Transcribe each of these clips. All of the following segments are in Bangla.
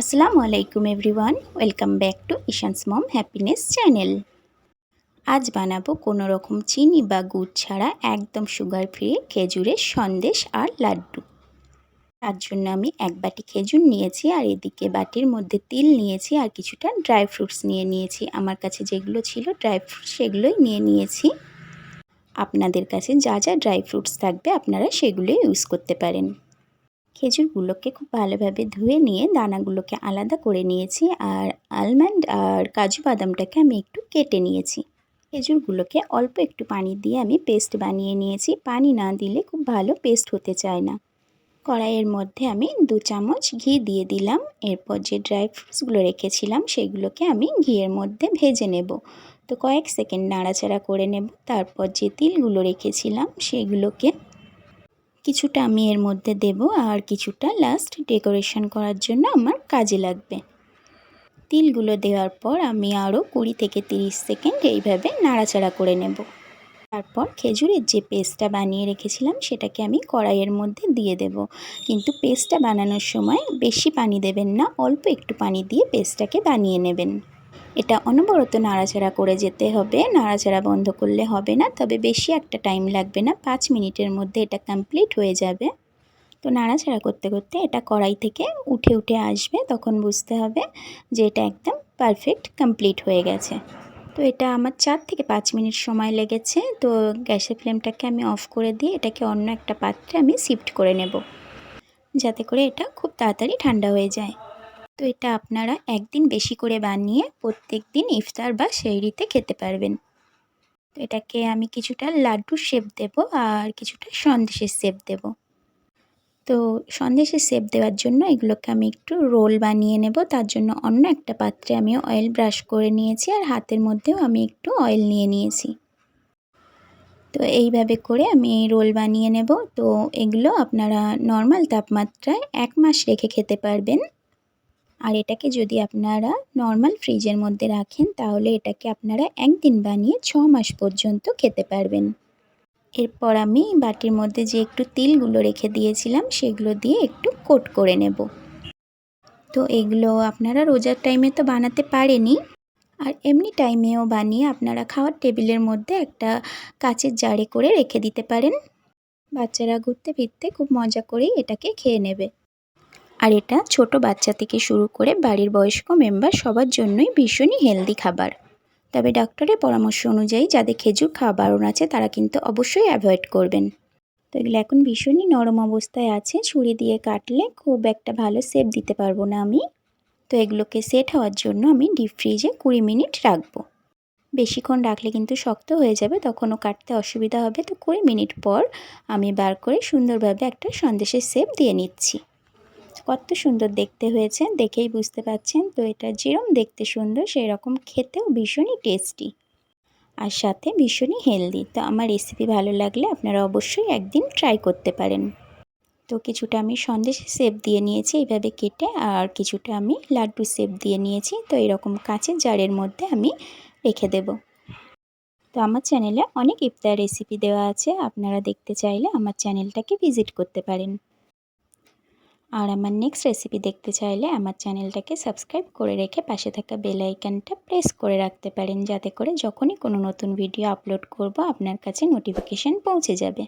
আসসালামু আলাইকুম everyone, welcome back to Ishan's mom happiness channel. আজ বানাবো কোনো রকম চিনি বা গুড় ছাড়া একদম সুগার ফ্রি খেজুরের সন্দেশ আর লাড্ডু। তার জন্য আমি এক বাটি খেজুর নিয়েছি, আর এদিকে বাটির মধ্যে তিল নিয়েছি, আর কিছুটা ড্রাই ফ্রুটস নিয়ে নিয়েছি। আমার কাছে যেগুলো ছিল ড্রাই ফ্রুটস সেগুলোই নিয়ে নিয়েছি। আপনাদের কাছে যা যা ড্রাই ফ্রুটস থাকবে আপনারা সেগুলোই ইউজ করতে পারেন। খেজুরগুলোকে খুব ভালোভাবে ধুয়ে নিয়ে দানাগুলোকে আলাদা করে নিয়েছি, আর আলমন্ড আর কাজু বাদামটাকে আমি একটু কেটে নিয়েছি। খেজুরগুলোকে অল্প একটু পানি দিয়ে আমি পেস্ট বানিয়ে নিয়েছি। পানি না দিলে খুব ভালো পেস্ট হতে চায় না। কড়াইয়ের মধ্যে আমি 2 চামচ ঘি দিয়ে দিলাম। এরপর যে ড্রাই ফ্রুটসগুলো রেখেছিলাম সেগুলোকে আমি ঘিয়ের মধ্যে ভেজে নেব। তো কয়েক সেকেন্ড নাড়াচাড়া করে নেব। তারপর যে তিলগুলো রেখেছিলাম সেগুলোকে কিছুটা আমি এর মধ্যে দেব, আর কিছুটা লাস্ট ডেকোরেশন করার জন্য আমার কাজে লাগবে। তিলগুলো দেওয়ার পর আমি আরও 20 থেকে 30 সেকেন্ড এইভাবে নাড়াচাড়া করে নেব। তারপর খেজুরের যে পেস্টটা বানিয়ে রেখেছিলাম সেটাকে আমি কড়াইয়ের মধ্যে দিয়ে দেব। কিন্তু পেস্টটা বানানোর সময় বেশি পানি দেবেন না, অল্প একটু পানি দিয়ে পেস্টটাকে বানিয়ে নেবেন। এটা অনবরত নাড়াচাড়া করে যেতে হবে, নাড়াচাড়া বন্ধ করলে হবে না। তবে বেশি একটা টাইম লাগবে না, 5 মিনিটের মধ্যে এটা কমপ্লিট হয়ে যাবে। তো নাড়াচাড়া করতে করতে এটা কড়াই থেকে উঠে উঠে আসবে, তখন বুঝতে হবে যে এটা একদম পারফেক্ট কমপ্লিট হয়ে গেছে। তো এটা আমার 4 থেকে 5 মিনিট সময় লেগেছে। তো গ্যাসের ফ্লেমটাকে আমি অফ করে দিয়ে এটাকে অন্য একটা পাত্রে আমি শিফট করে নেব, যাতে করে এটা খুব তাড়াতাড়ি ঠান্ডা হয়ে যায়। তো এটা আপনারা একদিন বেশি করে বানিয়ে প্রত্যেক দিন ইফতার বা সেহরিতে খেতে পারবেন। তো এটাকে আমি কিছুটা লাড্ডুর শেপ দেব, আর কিছুটা সন্দেশের শেপ দেব। তো সন্দেশের শেপ দেওয়ার জন্য এগুলোকে আমি একটু রোল বানিয়ে নেব। তার জন্য অন্য একটা পাত্রে আমি অয়েল ব্রাশ করে নিয়েছি, আর হাতের মধ্যেও আমি একটু অয়েল নিয়ে নিয়েছি। তো এইভাবে করে আমি রোল বানিয়ে নেব। তো এগুলো আপনারা নর্মাল তাপমাত্রায় 1 মাস রেখে খেতে পারবেন। আর এটাকে যদি আপনারা নর্মাল ফ্রিজের মধ্যে রাখেন তাহলে এটাকে আপনারা একদিন বানিয়ে 6 মাস পর্যন্ত খেতে পারবেন। এরপর আমি বাটির মধ্যে যে একটু তিলগুলো রেখে দিয়েছিলাম সেগুলো দিয়ে একটু কোট করে নেব। তো এগুলো আপনারা রোজার টাইমে তো বানাতে পারেনই, আর এমনি টাইমেও বানিয়ে আপনারা খাওয়ার টেবিলের মধ্যে একটা কাচের জারে করে রেখে দিতে পারেন। বাচ্চারা ঘুরতে ফিরতে খুব মজা করেই এটাকে খেয়ে নেবে। আর এটা ছোট বাচ্চা থেকে শুরু করে বাড়ির বয়স্ক মেম্বার সবার জন্যই ভীষণই হেলদি খাবার। তবে ডক্টরের পরামর্শ অনুযায়ী যাদের খেজুর খাওয়া বারণ আছে তারা কিন্তু অবশ্যই অ্যাভয়েড করবেন। তো এগুলো এখন ভীষণই নরম অবস্থায় আছে, ছুরি দিয়ে কাটলে খুব একটা ভালো শেপ দিতে পারবো না আমি। তো এগুলোকে সেট হওয়ার জন্য আমি ডিপ ফ্রিজে 20 মিনিট রাখবো। বেশিক্ষণ রাখলে কিন্তু শক্ত হয়ে যাবে, তখনও কাটতে অসুবিধা হবে। তো 20 মিনিট পর আমি বার করে সুন্দরভাবে একটা সন্দেশের শেপ দিয়ে নিচ্ছি। কত সুন্দর দেখতে হয়েছে দেখেই বুঝতে পাচ্ছেন। তো এটা যেরকম দেখতে সুন্দর সেই রকম খেতেও ভীষণই টেস্টি, আর সাথে ভীষণই হেলদি। তো আমার রেসিপি ভালো লাগলে আপনারা অবশ্যই একদিন ট্রাই করতে পারেন। তো কিছুটা আমি সন্দেশের শেপ দিয়ে নিয়েছি এইভাবে কেটে, আর কিছুটা আমি লাড্ডু শেপ দিয়ে নিয়েছি। তো এরকম কাঁচের জারের মধ্যে আমি রেখে দেব। তো আমার চ্যানেলে অনেক ইফতার রেসিপি দেওয়া আছে, আপনারা দেখতে চাইলে আমার চ্যানেলটাকে ভিজিট করতে পারেন। আর আমার নেক্সট রেসিপি দেখতে চাইলে আমার চ্যানেলটাকে সাবস্ক্রাইব করে রেখে পাশে থাকা বেল আইকনটা প্রেস করে রাখতে পারেন, যাতে করে যখনই কোনো নতুন ভিডিও আপলোড করব আপনার কাছে নোটিফিকেশান পৌঁছে যাবে।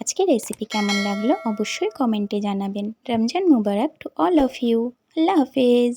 আজকের রেসিপি কেমন লাগলো অবশ্যই কমেন্টে জানাবেন। রমজান মুবারক টু অল অফ ইউ। আল্লাহ হাফেজ।